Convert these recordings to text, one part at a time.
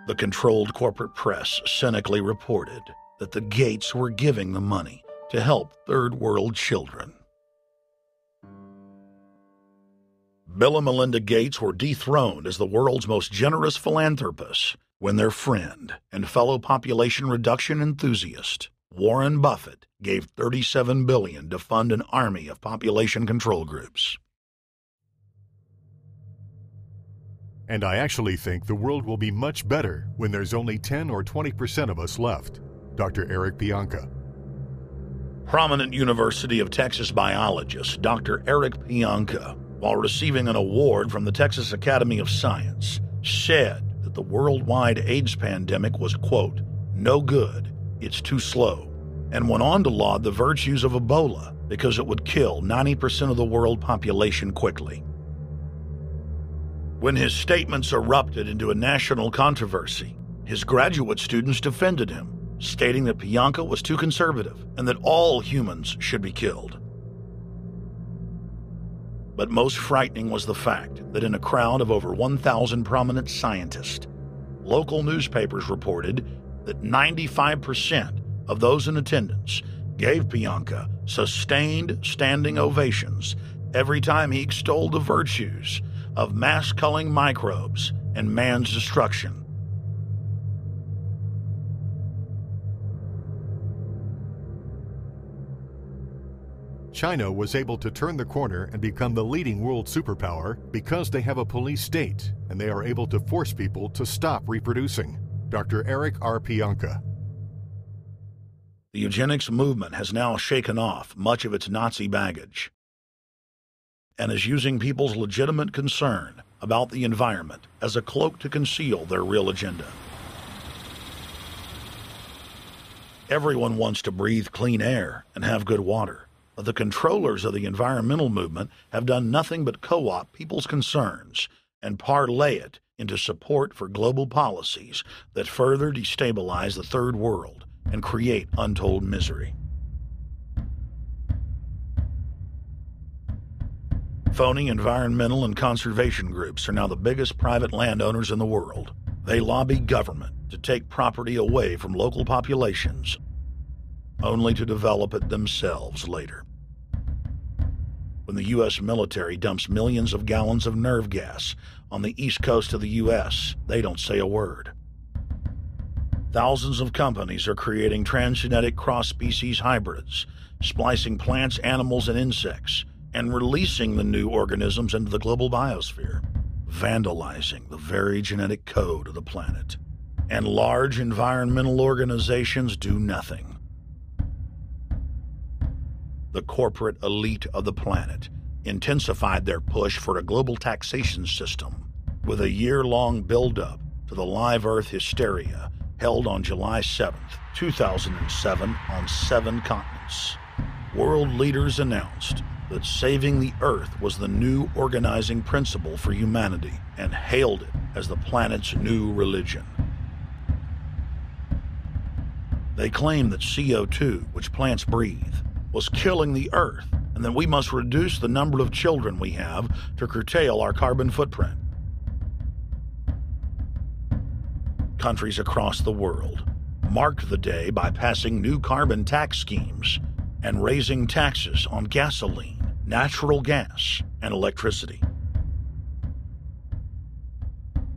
The controlled corporate press cynically reported that the Gates were giving the money to help third world children. Bill and Melinda Gates were dethroned as the world's most generous philanthropists when their friend and fellow population reduction enthusiast, Warren Buffett, gave $37 billion to fund an army of population control groups. And I actually think the world will be much better when there's only 10 or 20% of us left. Dr. Eric Pianka. Prominent University of Texas biologist Dr. Eric Pianka, while receiving an award from the Texas Academy of Science, said that the worldwide AIDS pandemic was, quote, no good, it's too slow, and went on to laud the virtues of Ebola because it would kill 90% of the world population quickly. When his statements erupted into a national controversy, his graduate students defended him, stating that Pianka was too conservative and that all humans should be killed. But most frightening was the fact that in a crowd of over 1,000 prominent scientists, local newspapers reported that 95% of those in attendance gave Pianka sustained standing ovations every time he extolled the virtues of mass-culling microbes and man's destruction. China was able to turn the corner and become the leading world superpower because they have a police state and they are able to force people to stop reproducing. Dr. Eric R. Pianka. The eugenics movement has now shaken off much of its Nazi baggage and is using people's legitimate concern about the environment as a cloak to conceal their real agenda. Everyone wants to breathe clean air and have good water. But the controllers of the environmental movement have done nothing but co-opt people's concerns and parlay it into support for global policies that further destabilize the third world and create untold misery. Phony environmental and conservation groups are now the biggest private landowners in the world. They lobby government to take property away from local populations, only to develop it themselves later. When the U.S. military dumps millions of gallons of nerve gas on the east coast of the U.S., they don't say a word. Thousands of companies are creating transgenetic cross-species hybrids, splicing plants, animals, and insects, and releasing the new organisms into the global biosphere, vandalizing the very genetic code of the planet. And large environmental organizations do nothing. The corporate elite of the planet intensified their push for a global taxation system with a year-long build-up to the Live Earth hysteria held on July 7th, 2007 on 7 continents. World leaders announced that saving the Earth was the new organizing principle for humanity and hailed it as the planet's new religion. They claimed that CO2, which plants breathe, was killing the Earth, and that we must reduce the number of children we have to curtail our carbon footprint. Countries across the world marked the day by passing new carbon tax schemes and raising taxes on gasoline, natural gas, and electricity.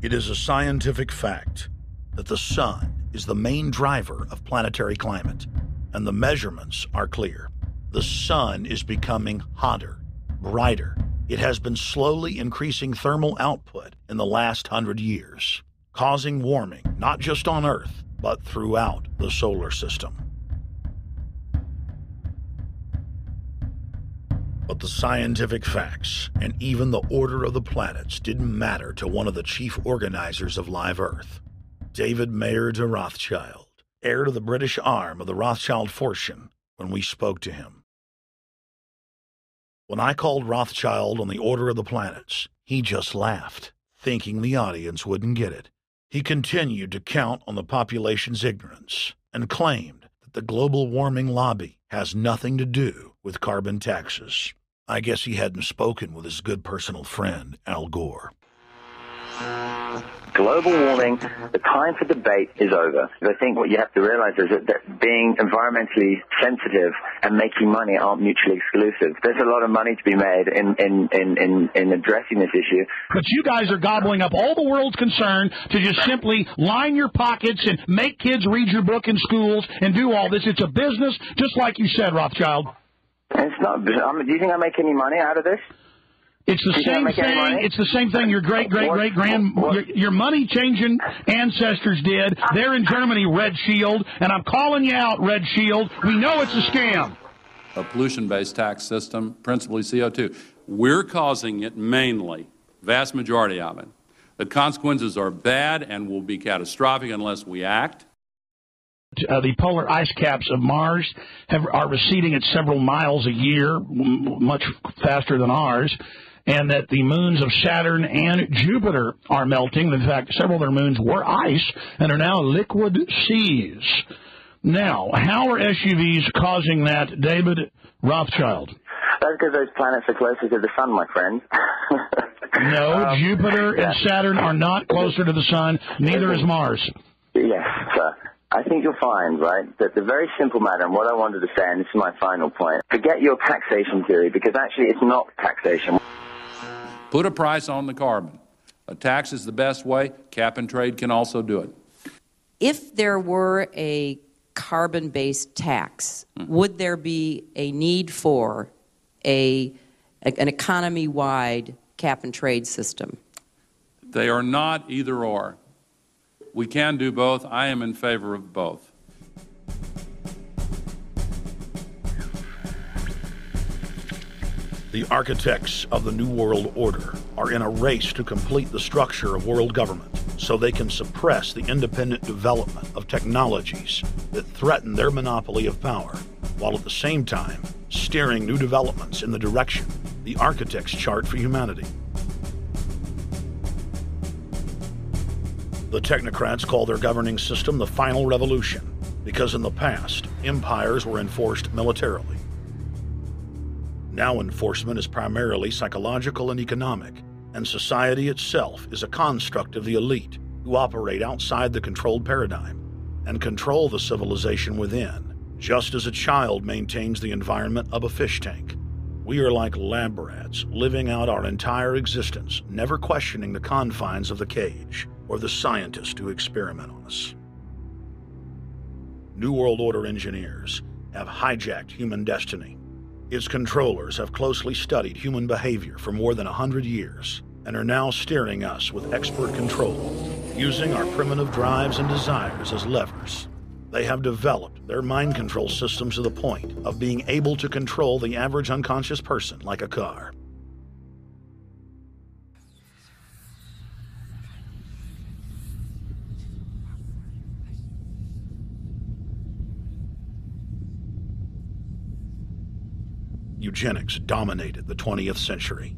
It is a scientific fact that the sun is the main driver of planetary climate, and the measurements are clear. The sun is becoming hotter, brighter. It has been slowly increasing thermal output in the last 100 years, causing warming not just on Earth, but throughout the solar system. But the scientific facts and even the order of the planets didn't matter to one of the chief organizers of Live Earth, David Mayer de Rothschild, heir to the British arm of the Rothschild fortune, when we spoke to him. When I called Rothschild on the order of the planets, he just laughed, thinking the audience wouldn't get it. He continued to count on the population's ignorance and claimed that the global warming lobby has nothing to do with carbon taxes. I guess he hadn't spoken with his good personal friend, Al Gore. Global warming, the time for debate is over. I think what you have to realize is that being environmentally sensitive and making money aren't mutually exclusive. There's a lot of money to be made in addressing this issue. But you guys are gobbling up all the world's concern to just simply line your pockets and make kids read your book in schools and do all this. It's a business, just like you said, Rothschild. It's not. Do you think I make any money out of this? It's the same thing. It's the same thing your your money-changing ancestors did. They're in Germany, Red Shield, and I'm calling you out, Red Shield. We know it's a scam. A pollution-based tax system, principally CO2. We're causing it mainly, vast majority of it. The consequences are bad and will be catastrophic unless we act. The polar ice caps of Mars are receding at several miles a year, much faster than ours. And that the moons of Saturn and Jupiter are melting. In fact, several of their moons were ice and are now liquid seas. Now, how are SUVs causing that, David Rothschild? That's because those planets are closer to the sun, my friend. No, Jupiter and Saturn are not closer to the sun. Neither is Mars. Yes, sir. I think you'll find, right, that the very simple matter, and what I wanted to say, and this is my final point, forget your taxation theory, because actually it's not taxation. Put a price on the carbon. A tax is the best way. Cap and trade can also do it. If there were a carbon-based tax, would there be a need for an economy-wide cap and trade system? They are not either or. We can do both. I am in favor of both. The architects of the New World Order are in a race to complete the structure of world government so they can suppress the independent development of technologies that threaten their monopoly of power, while at the same time steering new developments in the direction the architects chart for humanity. The technocrats call their governing system the final revolution because in the past, empires were enforced militarily. Now enforcement is primarily psychological and economic, and society itself is a construct of the elite who operate outside the controlled paradigm and control the civilization within, just as a child maintains the environment of a fish tank. We are like lab rats, living out our entire existence, never questioning the confines of the cage or the scientists who experiment on us. New World Order engineers have hijacked human destiny. Its controllers have closely studied human behavior for more than 100 years and are now steering us with expert control, using our primitive drives and desires as levers. They have developed their mind control systems to the point of being able to control the average unconscious person like a car. Eugenics dominated the 20th century.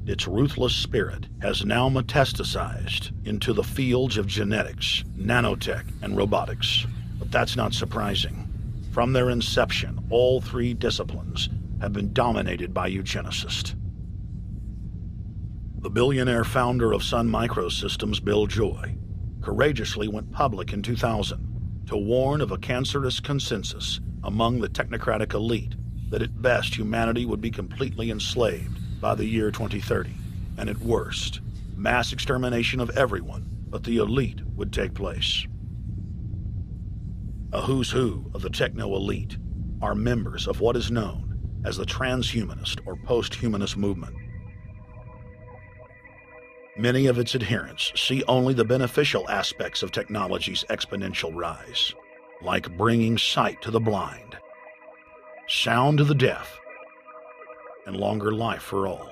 Its ruthless spirit has now metastasized into the fields of genetics, nanotech, and robotics. But that's not surprising. From their inception, all three disciplines have been dominated by eugenicists. The billionaire founder of Sun Microsystems, Bill Joy, courageously went public in 2000 to warn of a cancerous consensus among the technocratic elite that at best humanity would be completely enslaved by the year 2030, and at worst, mass extermination of everyone but the elite would take place. A who's who of the techno-elite are members of what is known as the transhumanist or post-humanist movement. Many of its adherents see only the beneficial aspects of technology's exponential rise, like bringing sight to the blind, sound to the deaf, and longer life for all.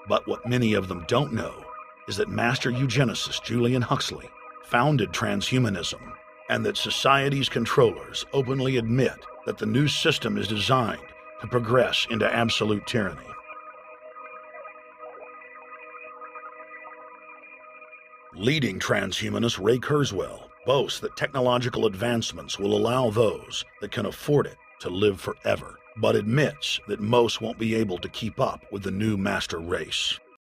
But what many of them don't know is that master eugenicist Julian Huxley founded transhumanism, and that society's controllers openly admit that the new system is designed to progress into absolute tyranny. Leading transhumanist Ray Kurzweil boasts that technological advancements will allow those that can afford it to live forever, but admits that most won't be able to keep up with the new master race.